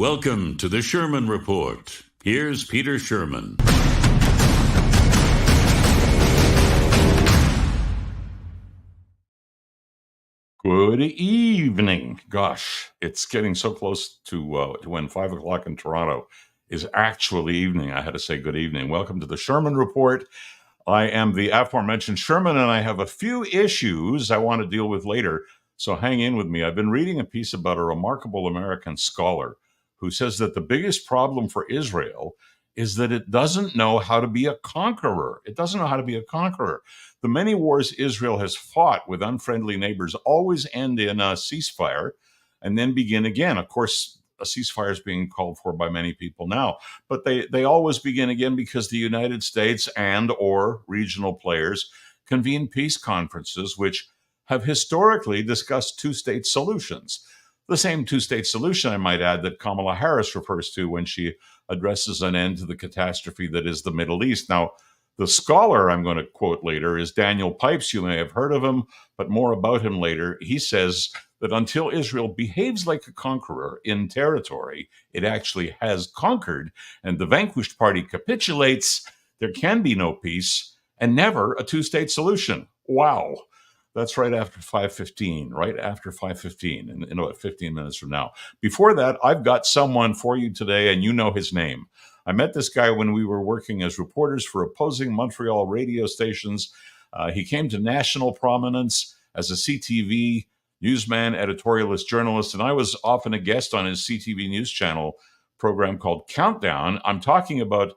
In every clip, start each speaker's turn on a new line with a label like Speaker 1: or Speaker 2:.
Speaker 1: Welcome to the Sherman Report. Here's Peter Sherman.
Speaker 2: Good evening. Gosh, it's getting so close to when 5 o'clock in Toronto is actually evening. I had to say good evening. Welcome to the Sherman Report. I am the aforementioned Sherman, and I have a few issues I want to deal with later. So hang in with me. I've been reading a piece about a remarkable American scholar who says that the biggest problem for Israel is that it doesn't know how to be a conqueror. It doesn't know how to be a conqueror. The many wars Israel has fought with unfriendly neighbors always end in a ceasefire and then begin again. Of course, a ceasefire is being called for by many people now, but they always begin again because the United States and or regional players convene peace conferences, which have historically discussed two-state solutions. The same two-state solution, I might add, that Kamala Harris refers to when she addresses an end to the catastrophe that is the Middle East. Now, the scholar I'm going to quote later is Daniel Pipes. You may have heard of him, but more about him later. He says that until Israel behaves like a conqueror in territory it actually has conquered, and the vanquished party capitulates, there can be no peace and never a two-state solution. Wow. That's right after 5:15, right after 5:15, in about 15 minutes from now. Before that, I've got someone for you today, and you know his name. I met this guy when we were working as reporters for opposing Montreal radio stations. He came to national prominence as a CTV newsman, editorialist, journalist, and I was often a guest on his CTV news channel program called Countdown. I'm talking about,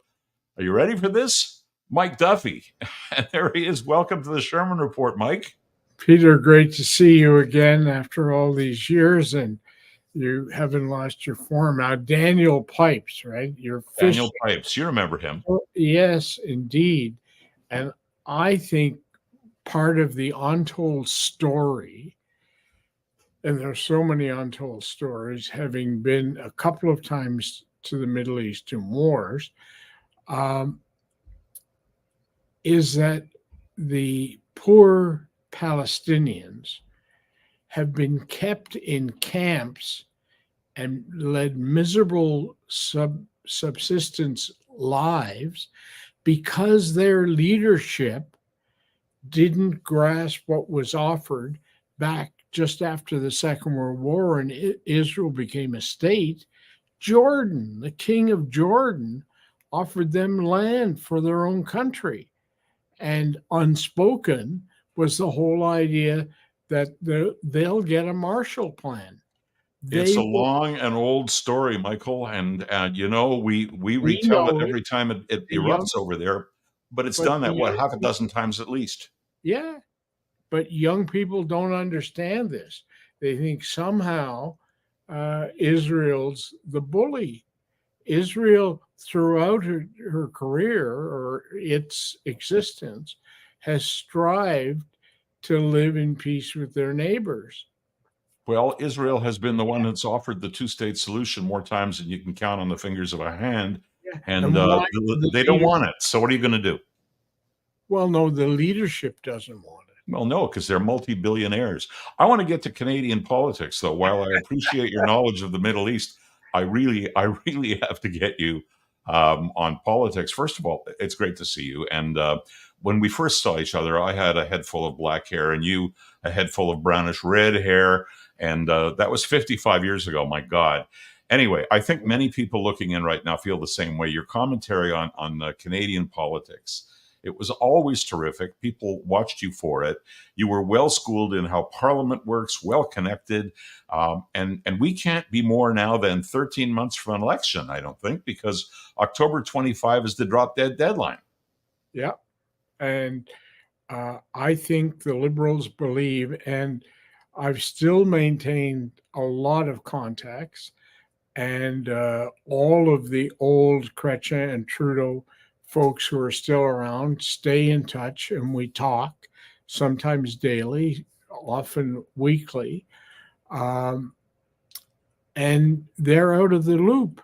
Speaker 2: are you ready for this? Mike Duffy. And there he is. Welcome to the Sherman Report, Mike.
Speaker 3: Peter, great to see you again after all these years, and you haven't lost your form. Now, Daniel Pipes, right?
Speaker 2: Daniel Pipes, you remember him.
Speaker 3: Yes, indeed. And I think part of the untold story, and there's so many untold stories, having been a couple of times to the Middle Eastern wars, is that the poor Palestinians have been kept in camps and led miserable subsistence lives because their leadership didn't grasp what was offered back just after the Second World War and Israel became a state. Jordan, the king of Jordan, offered them land for their own country. And unspoken was the whole idea that they'll get a Marshall Plan.
Speaker 2: It's a long and old story, Michael, and we retell it every time it erupts over there, but it's done that, half a dozen times at least.
Speaker 3: Yeah, but young people don't understand this. They think somehow Israel's the bully. Israel, throughout her career or its existence, has strived to live in peace with their neighbors.
Speaker 2: Well, Israel has been the one that's offered the two-state solution more times than you can count on the fingers of a hand, and they don't want it. So what are you going to do?
Speaker 3: Well, no, the leadership doesn't want it.
Speaker 2: Well, no, because they're multi-billionaires. I want to get to Canadian politics, though. While I appreciate your knowledge of the Middle East, I really have to get you on politics. First of all, it's great to see you. And when we first saw each other, I had a head full of black hair and you a head full of brownish red hair. And that was 55 years ago. My God. Anyway, I think many people looking in right now feel the same way. Your commentary on Canadian politics, it was always terrific. People watched you for it. You were well schooled in how Parliament works, well connected. And we can't be more now than 13 months from an election, I don't think, because October 25 is the drop dead deadline.
Speaker 3: Yeah. And I think the Liberals believe, and I've still maintained a lot of contacts, and all of the old Chrétien and Trudeau folks who are still around stay in touch, and we talk sometimes daily, often weekly, and they're out of the loop.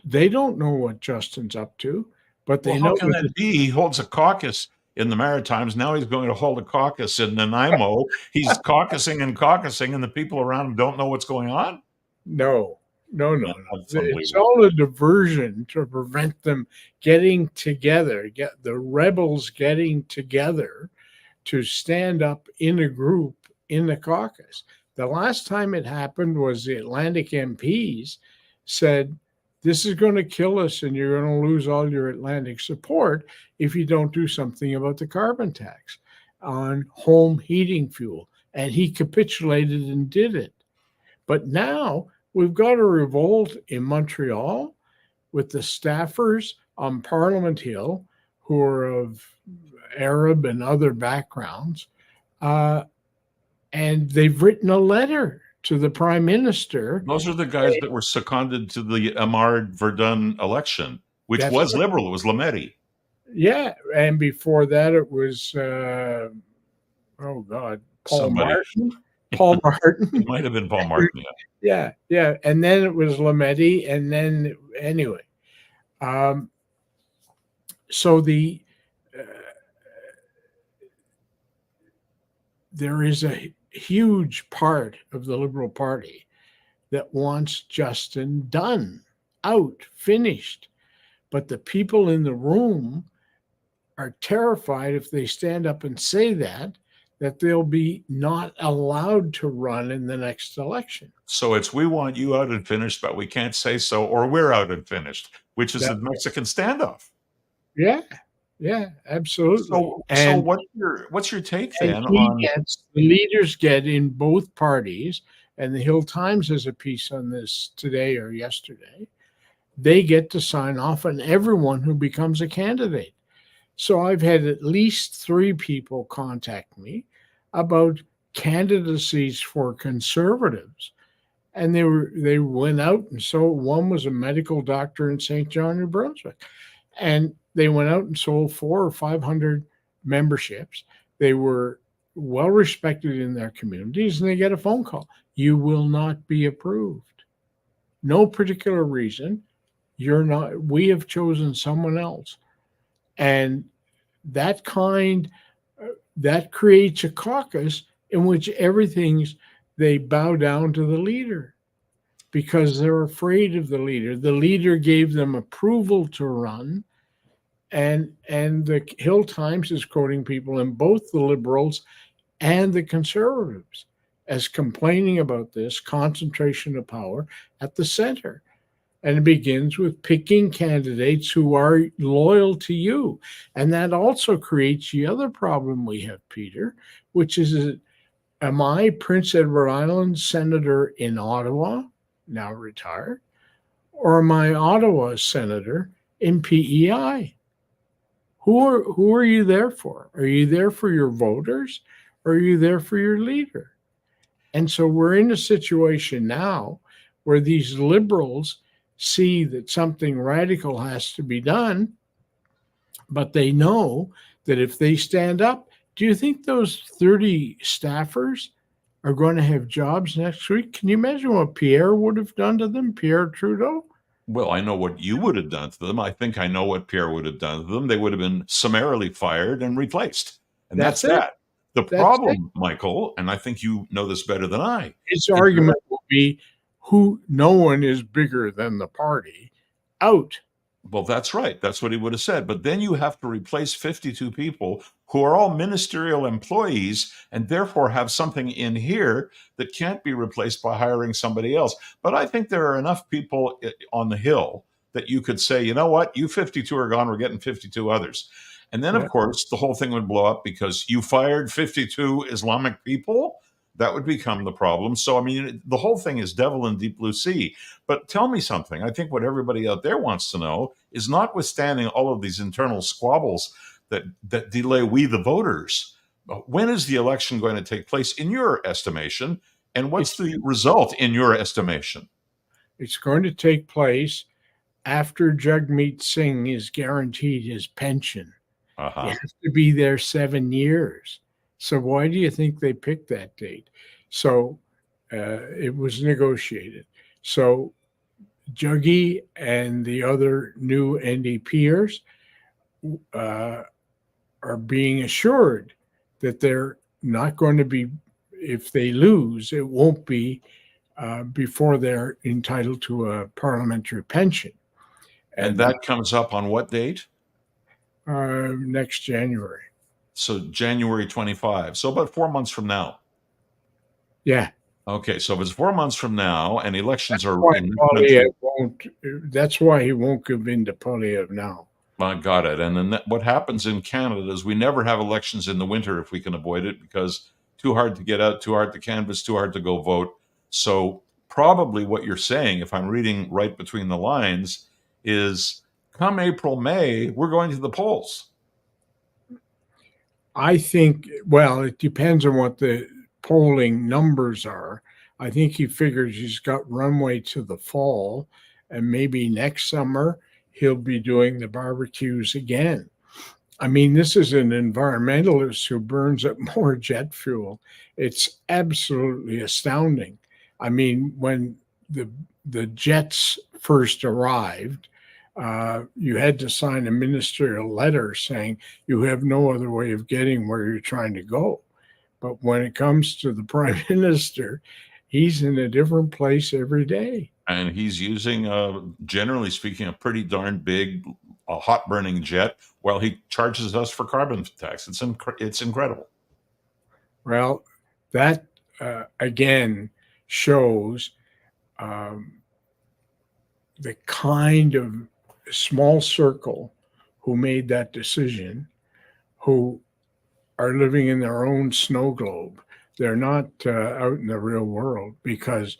Speaker 3: They don't know what Justin's up to, but they know.
Speaker 2: How can that be? He holds a caucus in the Maritimes. Now he's going to hold a caucus in Nanaimo. He's caucusing, and the people around him don't know what's going on.
Speaker 3: No, no, no, no.
Speaker 2: That's
Speaker 3: It's
Speaker 2: unbelievable.
Speaker 3: all a diversion to prevent them getting together, get the rebels getting together to stand up in a group in the caucus. The last time it happened was the Atlantic MPs said, this is going to kill us and you're going to lose all your Atlantic support if you don't do something about the carbon tax on home heating fuel. And he capitulated and did it. But now we've got a revolt in Montreal with the staffers on Parliament Hill who are of Arab and other backgrounds. And they've written a letter to the prime minister.
Speaker 2: Those are the guys that were seconded to the Amard Verdun election, which
Speaker 3: That's
Speaker 2: was
Speaker 3: right.
Speaker 2: liberal. It was Lametti.
Speaker 3: Yeah. And before that, it was, oh God, Paul
Speaker 2: Somebody.
Speaker 3: Martin. Paul Martin.
Speaker 2: It might have been Paul Martin.
Speaker 3: Yeah. Yeah. And then it was Lametti. And then, anyway. So there is a huge part of the Liberal Party that wants Justin done, out, finished. But the people in the room are terrified if they stand up and say that they'll be not allowed to run in the next election.
Speaker 2: So it's we want you out and finished, but we can't say so, or we're out and finished, which is the Mexican standoff.
Speaker 3: Yeah, yeah, absolutely.
Speaker 2: So what's your take then on
Speaker 3: the leaders get in both parties, and the Hill Times has a piece on this today or yesterday. They get to sign off on everyone who becomes a candidate. So I've had at least 3 people contact me about candidacies for conservatives. And they went out, and so one was a medical doctor in St. John, New Brunswick. And they went out and sold 400 or 500 memberships. They were well respected in their communities, and they get a phone call. You will not be approved. No particular reason. You're not, we have chosen someone else. And that creates a caucus in which they bow down to the leader because they're afraid of the leader. The leader gave them approval to run. And the Hill Times is quoting people in both the Liberals and the Conservatives as complaining about this concentration of power at the center. And it begins with picking candidates who are loyal to you. And that also creates the other problem we have, Peter, which is, am I Prince Edward Island Senator in Ottawa, now retired, or am I Ottawa Senator in PEI? Who are you there for? Are you there for your voters, or are you there for your leader? And so we're in a situation now where these liberals see that something radical has to be done, but they know that if they stand up, do you think those 30 staffers are going to have jobs next week? Can you imagine what Pierre would have done to them, Pierre Trudeau?
Speaker 2: Well, I know what you would have done to them. I think I know what Pierre would have done to them. They would have been summarily fired and replaced. And that's that. The problem, Michael, and I think you know this better than I.
Speaker 3: His argument will be no one is bigger than the party. Out.
Speaker 2: Well, that's right. That's what he would have said. But then you have to replace 52 people who are all ministerial employees and therefore have something in here that can't be replaced by hiring somebody else. But I think there are enough people on the Hill that you could say, you know what, you 52 are gone, we're getting 52 others. And then, of course, the whole thing would blow up because you fired 52 Islamic people. That would become the problem. So, I mean, the whole thing is devil in deep blue sea. But tell me something. I think what everybody out there wants to know is, notwithstanding all of these internal squabbles that delay we the voters, when is the election going to take place in your estimation? And what's the result in your estimation?
Speaker 3: It's going to take place after Jagmeet Singh is guaranteed his pension. He has to be there 7 years. So why do you think they picked that date? So it was negotiated. So Juggy and the other new NDPers are being assured that they're not going to be, if they lose, it won't be before they're entitled to a parliamentary pension.
Speaker 2: And that comes up on what date?
Speaker 3: Next January.
Speaker 2: So January 25. So about 4 months from now.
Speaker 3: Yeah.
Speaker 2: Okay, so if it's 4 months from now and elections are
Speaker 3: Why
Speaker 2: in
Speaker 3: Polyev won't, that's why he won't give in to Polyev now.
Speaker 2: I got it. And then what happens in Canada is we never have elections in the winter if we can avoid it, because too hard to get out, too hard to canvass, too hard to go vote. So probably what you're saying, if I'm reading right between the lines, is come April, May, we're going to the polls.
Speaker 3: I think, well, it depends on what the polling numbers are. I think he figures he's got runway to the fall, and maybe next summer he'll be doing the barbecues again. I mean, this is an environmentalist who burns up more jet fuel. It's absolutely astounding. I mean, when the jets first arrived, you had to sign a ministerial letter saying you have no other way of getting where you're trying to go. But when it comes to the prime minister, he's in a different place every day.
Speaker 2: And he's using, generally speaking, a pretty darn big, hot burning jet while he charges us for carbon tax. It's incredible.
Speaker 3: Well, that again shows the kind of small circle who made that decision, who are living in their own snow globe. They're not out in the real world, because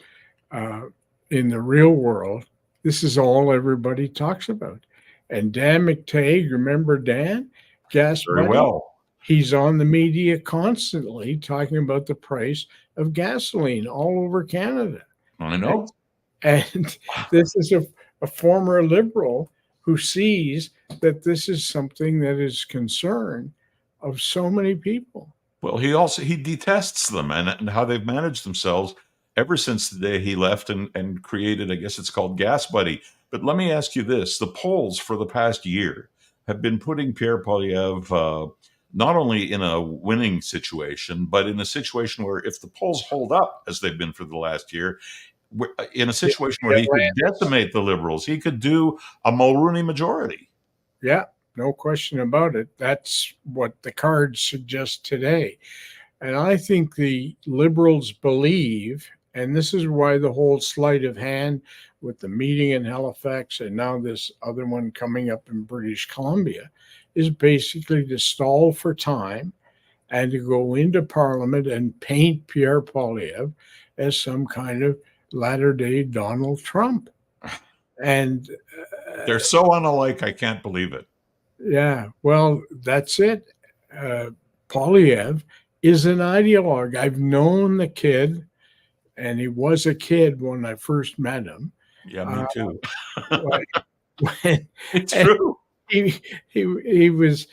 Speaker 3: in the real world, this is all everybody talks about. And Dan McTagg, remember Dan? Gas
Speaker 2: Very
Speaker 3: Buddy?
Speaker 2: well.
Speaker 3: He's on the media constantly talking about the price of gasoline all over Canada.
Speaker 2: I know.
Speaker 3: And this is a former Liberal who sees that this is something that is concern of so many people.
Speaker 2: Well, he detests them and how they've managed themselves ever since the day he left and created, I guess it's called Gas Buddy. But let me ask you this. The polls for the past year have been putting Pierre Poilievre not only in a winning situation, but in a situation where if the polls hold up as they've been for the last year, in a situation where he could decimate the Liberals, he could do a Mulroney majority.
Speaker 3: Yeah, no question about it. That's what the cards suggest today. And I think the Liberals believe, and this is why the whole sleight of hand with the meeting in Halifax and now this other one coming up in British Columbia, is basically to stall for time and to go into Parliament and paint Pierre Poilievre as some kind of latter-day Donald Trump. And
Speaker 2: they're so unalike, I can't believe it.
Speaker 3: Yeah, well, that's it. Poilievre is an ideologue. I've known the kid, and he was a kid when I first met him.
Speaker 2: Yeah, me too.
Speaker 3: It's true. He was,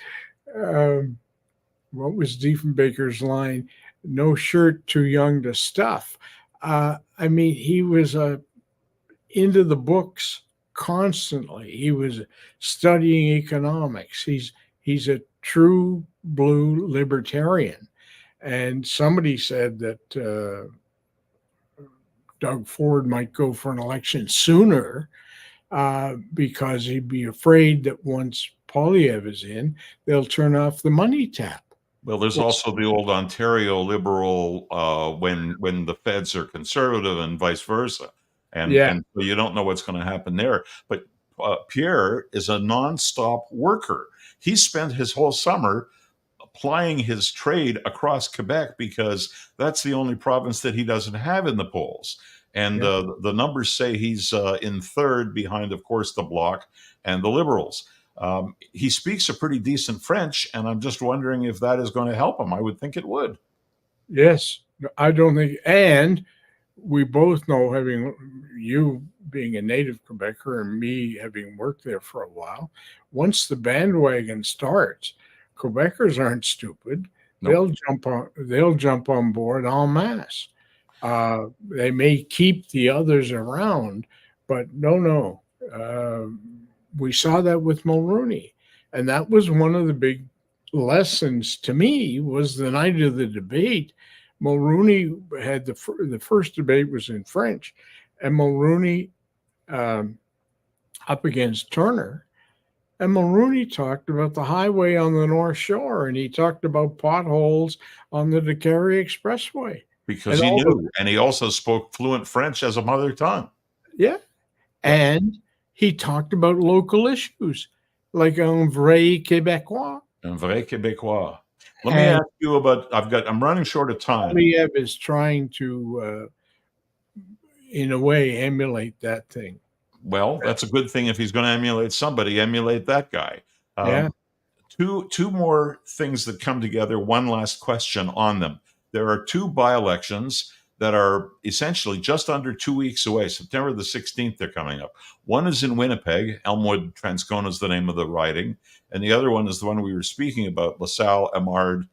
Speaker 3: what was Diefenbaker's line? No shirt too young to stuff. I mean, he was into the books constantly. He was studying economics. He's a true blue libertarian. And somebody said that Doug Ford might go for an election sooner because he'd be afraid that once Poilievre is in, they'll turn off the money tap.
Speaker 2: Well, there's also the old Ontario Liberal when the feds are conservative and vice versa. And so you don't know what's going to happen there. But Pierre is a nonstop worker. He spent his whole summer applying his trade across Quebec because that's the only province that he doesn't have in the polls. And the numbers say he's in third behind, of course, the Bloc and the Liberals. He speaks a pretty decent French, and I'm just wondering if that is going to help him. I would think it would.
Speaker 3: Yes, I don't think. And we both know, having you being a native Quebecer and me having worked there for a while, once the bandwagon starts, Quebecers aren't stupid. Nope. They'll jump on board en masse. They may keep the others around, but no. We saw that with Mulroney, and that was one of the big lessons to me. Was the night of the debate Mulrooney had the first debate was in French, and Mulrooney up against Turner. And Mulrooney talked about the highway on the North Shore, and he talked about potholes on the Dakari Expressway.
Speaker 2: Because
Speaker 3: And
Speaker 2: he
Speaker 3: all
Speaker 2: knew, and he also spoke fluent French as a mother tongue.
Speaker 3: Yeah. And he talked about local issues like un vrai Québécois.
Speaker 2: Un vrai Québécois. Let me ask you about, I'm running short of time.
Speaker 3: Poilievre is trying to, in a way, emulate that thing.
Speaker 2: Well, that's a good thing. If he's going to emulate somebody, emulate that guy.
Speaker 3: Yeah.
Speaker 2: Two more things that come together. One last question on them. There are two by-elections that are essentially just under 2 weeks away. September the 16th, they're coming up. One is in Winnipeg. Elmwood, Transcona is the name of the riding. And the other one is the one we were speaking about, LaSalle, Amard,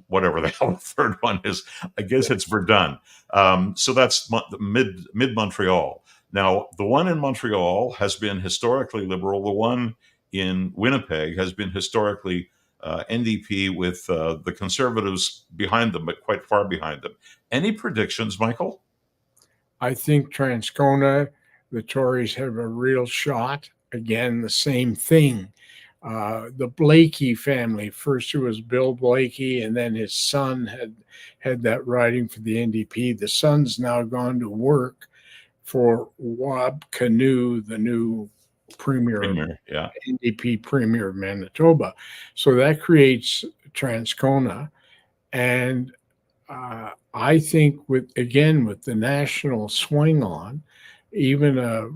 Speaker 2: whatever the hell the third one is. I guess it's Verdun. So that's mid-Montreal. Now, the one in Montreal has been historically liberal. The one in Winnipeg has been historically NDP with the Conservatives behind them, but quite far behind them. Any predictions, Michael?
Speaker 3: I think Transcona, the Tories have a real shot. Again, the same thing. The Blakey family, first it was Bill Blakey, and then his son had that riding for the NDP. The son's now gone to work for Wab Kinew, the new premier NDP premier of Manitoba. So that creates Transcona. And I think with the national swing on, even an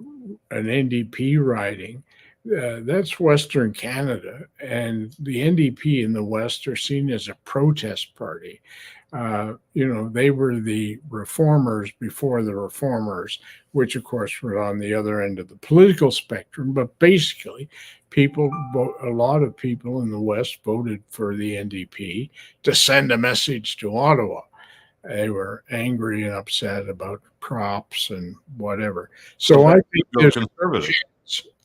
Speaker 3: NDP riding, that's Western Canada, and the NDP in the West are seen as a protest party. They were the reformers before the reformers, which of course were on the other end of the political spectrum. But basically, a lot of people in the West voted for the NDP to send a message to Ottawa. They were angry and upset about crops and whatever. So I think there's conservative.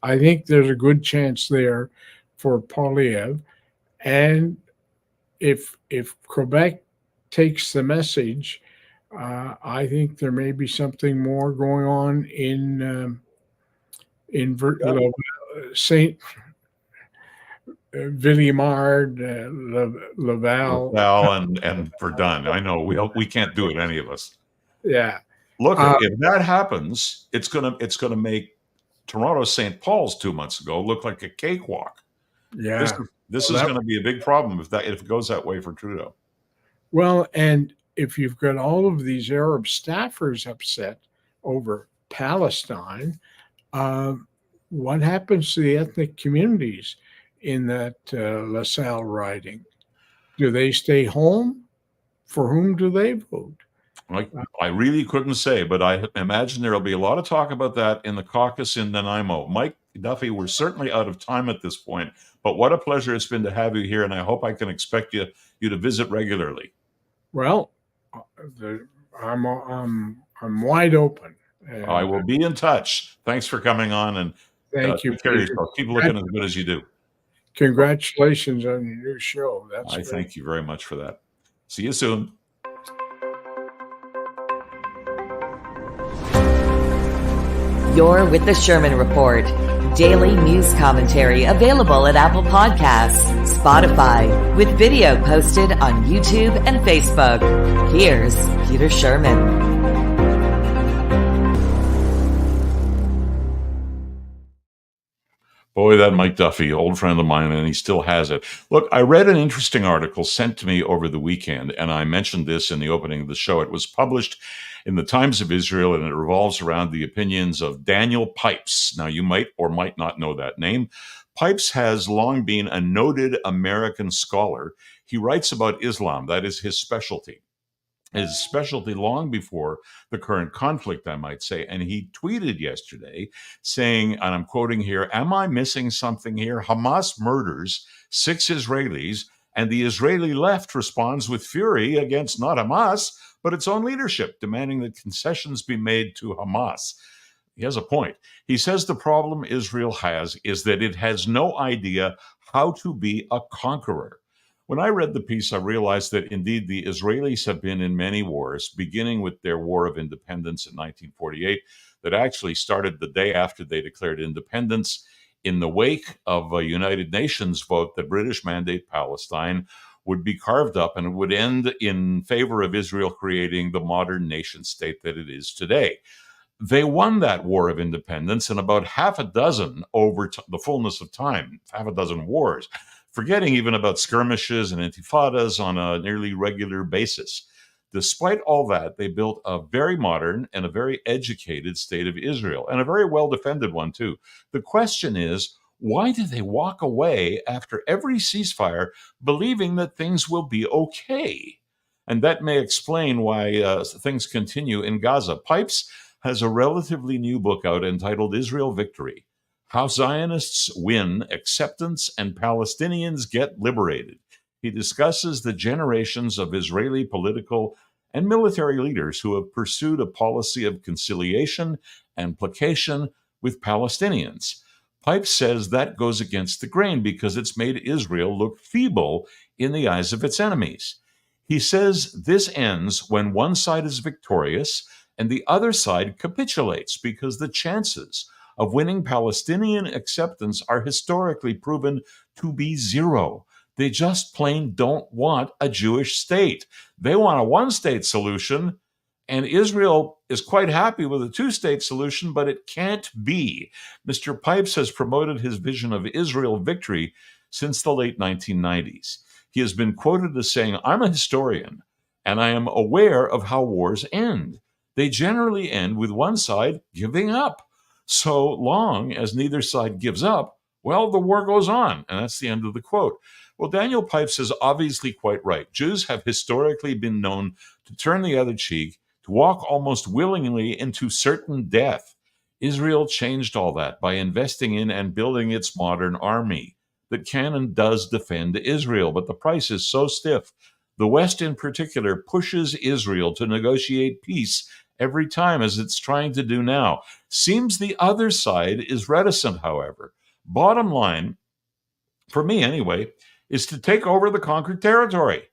Speaker 3: I think there's a good chance there for Poilievre. And if Quebec takes the message, I think there may be something more going on in Saint Villemard, Laval,
Speaker 2: and Verdun. I know we can't do it, any of us.
Speaker 3: Yeah.
Speaker 2: Look, if that happens, it's gonna make Toronto St. Paul's 2 months ago look like a cakewalk.
Speaker 3: Yeah.
Speaker 2: This is going to be a big problem if it goes that way for Trudeau.
Speaker 3: Well, and if you've got all of these Arab staffers upset over Palestine, what happens to the ethnic communities in that LaSalle riding? Do they stay home? For whom do they vote?
Speaker 2: I really couldn't say, but I imagine there will be a lot of talk about that in the caucus in Nanaimo. Mike Duffy, we're certainly out of time at this point, but what a pleasure it's been to have you here, and I hope I can expect you to visit regularly.
Speaker 3: Well, I'm wide open.
Speaker 2: I will be in touch. Thanks for coming on, and
Speaker 3: thank you.
Speaker 2: Take care of yourself. Keep looking as good as you do.
Speaker 3: Congratulations on your new show.
Speaker 2: I thank you very much for that. See you soon.
Speaker 4: You're with the Sherman Report. Daily news commentary available at Apple Podcasts, Spotify, with video posted on YouTube and Facebook. Here's Peter Sherman.
Speaker 2: Boy, that Mike Duffy, old friend of mine, and he still has it. Look, I read an interesting article sent to me over the weekend, and I mentioned this in the opening of the show. It was published in the Times of Israel, and it revolves around the opinions of Daniel Pipes. Now, you might or might not know that name. Pipes has long been a noted American scholar. He writes about Islam. That is his specialty. His specialty long before the current conflict, I might say. And he tweeted yesterday saying, and I'm quoting here, "Am I missing something here? Hamas murders 6 Israelis, and the Israeli left responds with fury against not Hamas, but its own leadership, demanding that concessions be made to Hamas." He has a point. He says the problem Israel has is that it has no idea how to be a conqueror. When I read the piece, I realized that indeed the Israelis have been in many wars, beginning with their War of Independence in 1948, that actually started the day after they declared independence. In the wake of a United Nations vote, the British Mandate Palestine would be carved up and it would end in favor of Israel creating the modern nation state that it is today. They won that War of Independence in about half a dozen over the fullness of time, half a dozen wars, forgetting even about skirmishes and intifadas on a nearly regular basis. Despite all that, they built a very modern and a very educated state of Israel, and a very well-defended one, too. The question is, why did they walk away after every ceasefire believing that things will be okay? And that may explain why things continue in Gaza. Pipes has a relatively new book out entitled Israel Victory: How Zionists Win Acceptance and Palestinians Get Liberated. He discusses the generations of Israeli political and military leaders who have pursued a policy of conciliation and placation with Palestinians. Pipes says that goes against the grain because it's made Israel look feeble in the eyes of its enemies. He says this ends when one side is victorious and the other side capitulates because the chances of winning Palestinian acceptance are historically proven to be zero. They just plain don't want a Jewish state. They want a one-state solution, and Israel is quite happy with a two-state solution, but it can't be. Mr. Pipes has promoted his vision of Israel victory since the late 1990s. He has been quoted as saying, "I'm a historian, and I am aware of how wars end. They generally end with one side giving up. So long as neither side gives up, well, the war goes on." And that's the end of the quote. Well, Daniel Pipes is obviously quite right. Jews have historically been known to turn the other cheek, to walk almost willingly into certain death. Israel changed all that by investing in and building its modern army that can and does defend Israel. But the price is so stiff. The West in particular pushes Israel to negotiate peace every time, as it's trying to do now. Seems the other side is reticent, however. Bottom line, for me anyway, is to take over the conquered territory.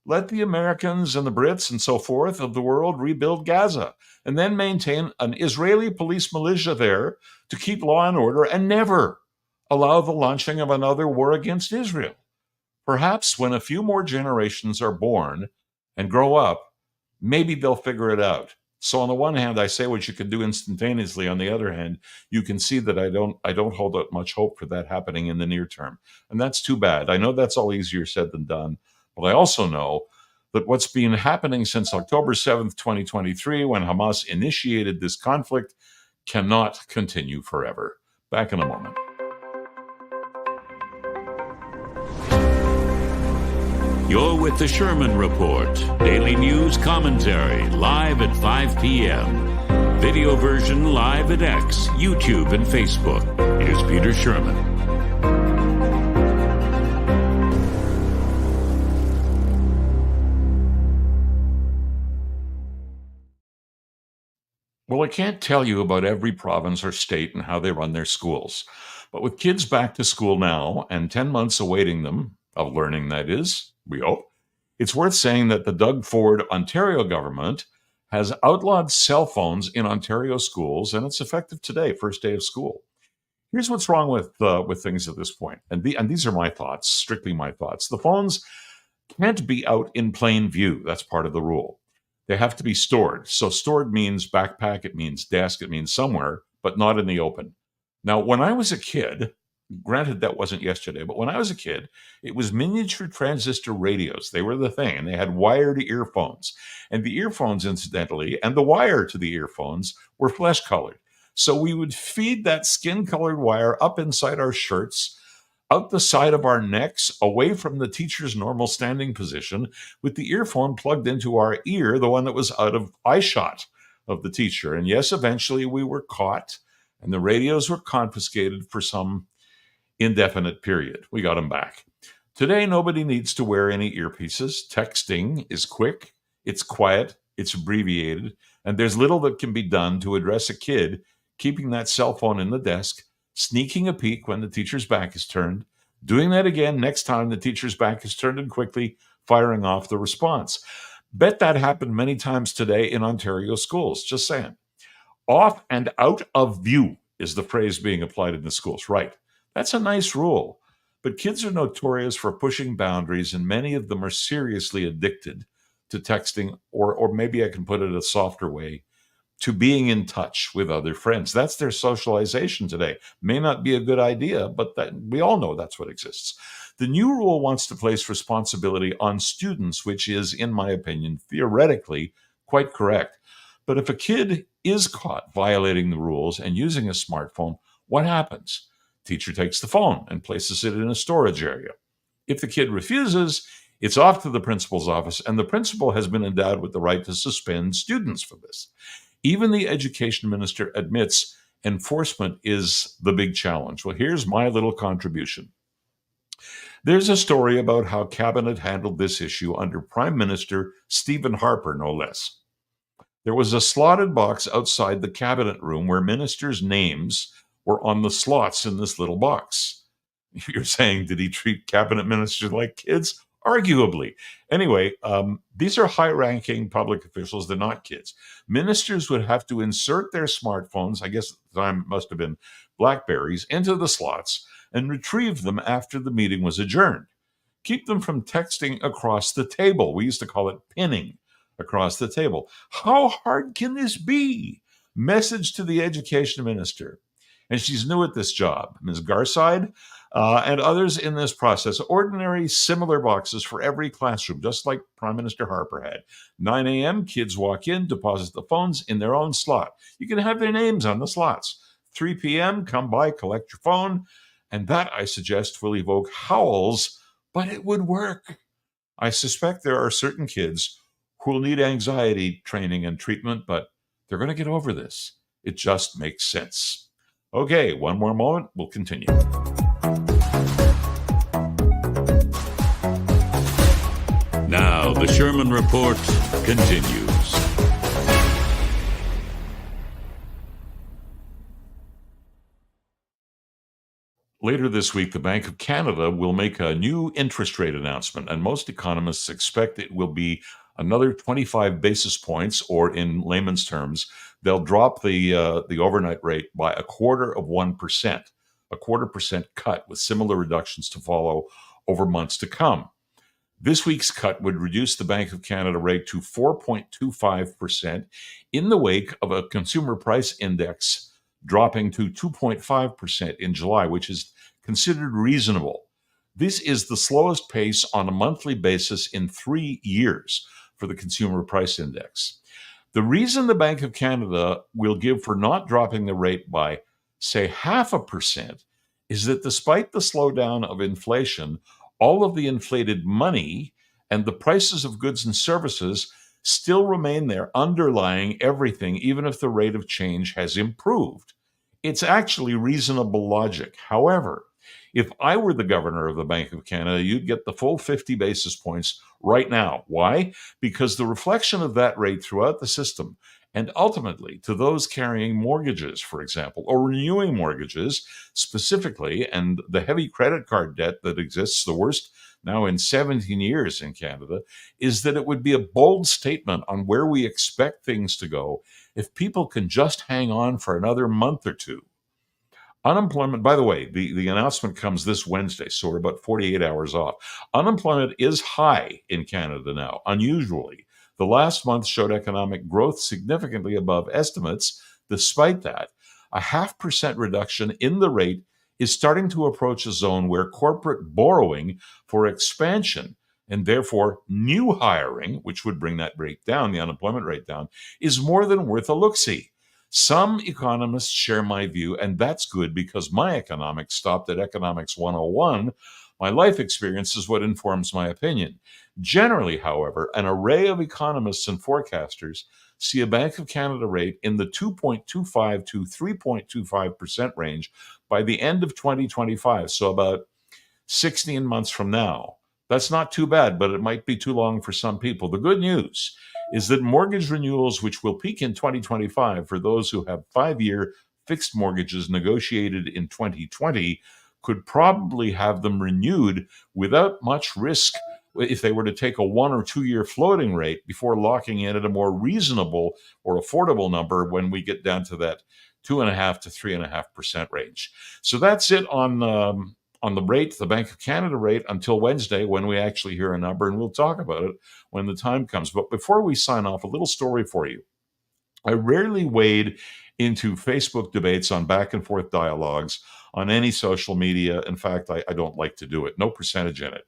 Speaker 2: Let the Americans and the Brits and so forth of the world rebuild Gaza, and then maintain an Israeli police militia there to keep law and order and never allow the launching of another war against Israel. Perhaps when a few more generations are born and grow up, maybe they'll figure it out. So on the one hand, I say what you can do instantaneously. On the other hand, you can see that I don't hold out much hope for that happening in the near term. And that's too bad. I know that's all easier said than done. But I also know that what's been happening since October 7th, 2023, when Hamas initiated this conflict, cannot continue forever. Back in a moment.
Speaker 1: You're with the Sherman Report, daily news commentary, live at 5 p.m. Video version live at X, YouTube, and Facebook. Here's Peter Sherman.
Speaker 2: Well, I can't tell you about every province or state and how they run their schools. But with kids back to school now and 10 months awaiting them, of learning that is, we hope, it's worth saying that the Doug Ford Ontario government has outlawed cell phones in Ontario schools, and it's effective today, first day of school. Here's what's wrong with things at this point, and these are my thoughts, strictly my thoughts. The phones can't be out in plain view. That's part of the rule. They have to be stored. So stored means backpack, it means desk, it means somewhere, but not in the open. Now, when I was a kid, granted that wasn't yesterday, but when I was a kid, it was miniature transistor radios. They were the thing, and they had wired earphones. And the earphones, incidentally, and the wire to the earphones were flesh-colored. So we would feed that skin-colored wire up inside our shirts, out the side of our necks, away from the teacher's normal standing position, with the earphone plugged into our ear, the one that was out of eyeshot of the teacher. And yes, eventually we were caught, and the radios were confiscated for some indefinite period. We got them back. Today, nobody needs to wear any earpieces. Texting is quick, it's quiet, it's abbreviated, and there's little that can be done to address a kid keeping that cell phone in the desk, sneaking a peek when the teacher's back is turned, Doing that again next time the teacher's back is turned and quickly firing off the response. Bet that happened many times today in Ontario schools. Just saying. Off and out of view is the phrase being applied in the schools. Right. That's a nice rule. But kids are notorious for pushing boundaries, and many of them are seriously addicted to texting, or maybe I can put it a softer way, to being in touch with other friends. That's their socialization today. May not be a good idea, but we all know that's what exists. The new rule wants to place responsibility on students, which is, in my opinion, theoretically quite correct. But if a kid is caught violating the rules and using a smartphone, what happens? Teacher takes the phone and places it in a storage area. If the kid refuses, it's off to the principal's office, and the principal has been endowed with the right to suspend students for this. Even the education minister admits enforcement is the big challenge. Well, here's my little contribution. There's a story about how Cabinet handled this issue under Prime Minister Stephen Harper, no less. There was a slotted box outside the Cabinet room where ministers' names were on the slots in this little box. You're saying, did he treat Cabinet ministers like kids? Arguably. Anyway, these are high-ranking public officials. They're not kids. Ministers would have to insert their smartphones, I guess at the time it must have been Blackberries, into the slots and retrieve them after the meeting was adjourned. Keep them from texting across the table. We used to call it pinning across the table. How hard can this be? Message to the education minister. And she's new at this job, Ms. Garside, and others in this process. Ordinary, similar boxes for every classroom, just like Prime Minister Harper had. 9 a.m., kids walk in, deposit the phones in their own slot. You can have their names on the slots. 3 p.m., come by, collect your phone. And that, I suggest, will evoke howls, but it would work. I suspect there are certain kids who will need anxiety training and treatment, but they're going to get over this. It just makes sense. Okay, one more moment. We'll continue.
Speaker 1: Now, the Sherman Report continues.
Speaker 2: Later this week, the Bank of Canada will make a new interest rate announcement, and most economists expect it will be another 25 basis points, or in layman's terms, they'll drop the overnight rate by 1/4%, a 1/4% cut with similar reductions to follow over months to come. This week's cut would reduce the Bank of Canada rate to 4.25% in the wake of a consumer price index dropping to 2.5% in July, which is considered reasonable. This is the slowest pace on a monthly basis in 3 years for the consumer price index. The reason the Bank of Canada will give for not dropping the rate by, say, 0.5% is that despite the slowdown of inflation, all of the inflated money and the prices of goods and services still remain there, underlying everything, even if the rate of change has improved. It's actually reasonable logic. However, if I were the governor of the Bank of Canada, you'd get the full 50 basis points right now. Why? Because the reflection of that rate throughout the system, and ultimately to those carrying mortgages, for example, or renewing mortgages specifically, and the heavy credit card debt that exists, the worst now in 17 years in Canada, is that it would be a bold statement on where we expect things to go if people can just hang on for another month or two. Unemployment, by the way, the announcement comes this Wednesday, so we're about 48 hours off. Unemployment is high in Canada now, unusually. The last month showed economic growth significantly above estimates. Despite that, a 0.5% reduction in the rate is starting to approach a zone where corporate borrowing for expansion and therefore new hiring, which would bring that rate down, the unemployment rate down, is more than worth a look-see. Some economists share my view, and that's good because my economics stopped at Economics 101. My life experience is what informs my opinion. Generally, however, an array of economists and forecasters see a Bank of Canada rate in the 2.25 to 3.25% range by the end of 2025, so about 16 months from now. That's not too bad, but it might be too long for some people. The good news is that mortgage renewals, which will peak in 2025 for those who have 5-year fixed mortgages negotiated in 2020, could probably have them renewed without much risk if they were to take a 1 or 2 year floating rate before locking in at a more reasonable or affordable number when we get down to that 2.5% to 3.5% range. So that's it on the rate, the Bank of Canada rate, until Wednesday when we actually hear a number, and we'll talk about it when the time comes. But before we sign off, a little story for you. I rarely wade into Facebook debates on back and forth dialogues on any social media. In fact, I don't like to do it. No percentage in it.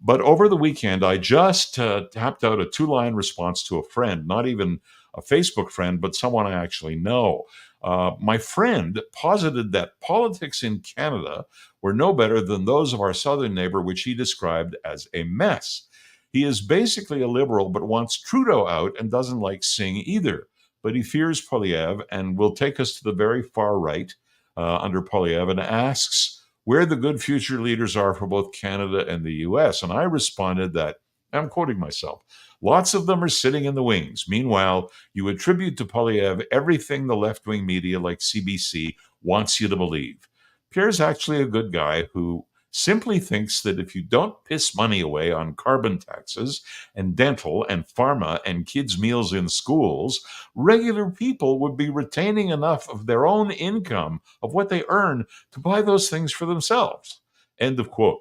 Speaker 2: But over the weekend, I just tapped out a 2-line response to a friend, not even a Facebook friend, but someone I actually know. My friend posited that politics in Canada were no better than those of our southern neighbor, which he described as a mess. He is basically a liberal, but wants Trudeau out and doesn't like Singh either. But he fears Poilievre and will take us to the very far right under Poilievre and asks where the good future leaders are for both Canada and the U.S. And I responded that, I'm quoting myself, lots of them are sitting in the wings. Meanwhile, you attribute to Poilievre everything the left-wing media like CBC wants you to believe. Pierre's actually a good guy who simply thinks that if you don't piss money away on carbon taxes and dental and pharma and kids' meals in schools, regular people would be retaining enough of their own income, of what they earn, to buy those things for themselves. End of quote.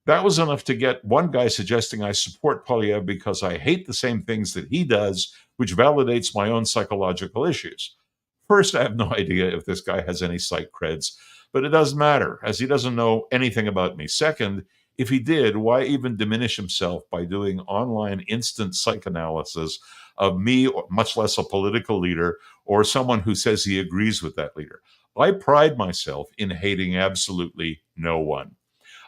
Speaker 2: That was enough to get one guy suggesting I support Poilievre because I hate the same things that he does, which validates my own psychological issues. First, I have no idea if this guy has any psych creds, but it doesn't matter, as he doesn't know anything about me. Second, if he did, why even diminish himself by doing online instant psychoanalysis of me, or much less a political leader or someone who says he agrees with that leader? I pride myself in hating absolutely no one.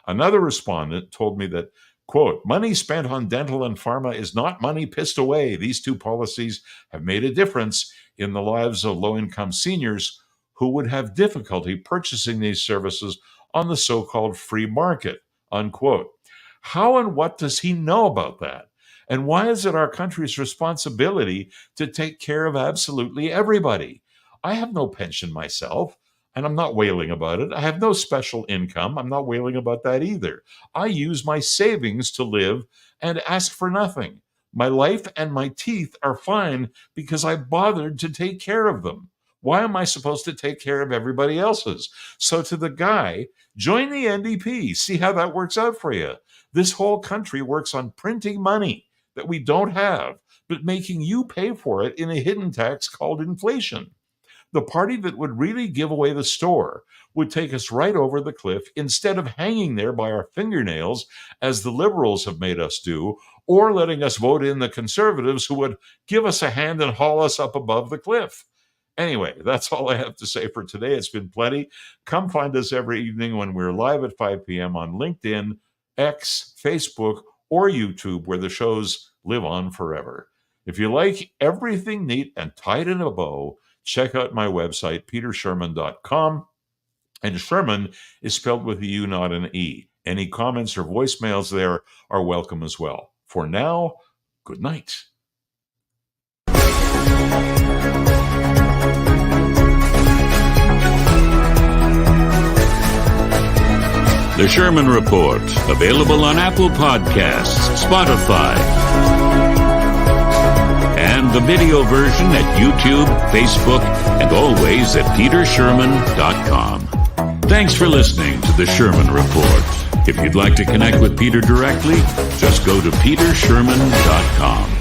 Speaker 2: Another respondent told me that, quote, money spent on dental and pharma is not money pissed away. These two policies have made a difference in the lives of low-income seniors who would have difficulty purchasing these services on the so-called free market, unquote. How and what does he know about that? And why is it our country's responsibility to take care of absolutely everybody? I have no pension myself, and I'm not wailing about it. I have no special income. I'm not wailing about that either. I use my savings to live and ask for nothing. My life and my teeth are fine because I bothered to take care of them. Why am I supposed to take care of everybody else's? So to the guy, join the NDP. See how that works out for you. This whole country works on printing money that we don't have, but making you pay for it in a hidden tax called inflation. The party that would really give away the store would take us right over the cliff instead of hanging there by our fingernails, as the Liberals have made us do, or letting us vote in the Conservatives who would give us a hand and haul us up above the cliff. Anyway, that's all I have to say for today. It's been plenty. Come find us every evening when we're live at 5 p.m. on LinkedIn, X, Facebook, or YouTube, where the shows live on forever. If you like everything neat and tied in a bow, check out my website, petersherman.com. And Sherman is spelled with a U, not an E. Any comments or voicemails there are welcome as well. For now, good night.
Speaker 1: The Sherman Report, available on Apple Podcasts, Spotify, and the video version at YouTube, Facebook, and always at petersherman.com. Thanks for listening to The Sherman Report. If you'd like to connect with Peter directly, just go to petersherman.com.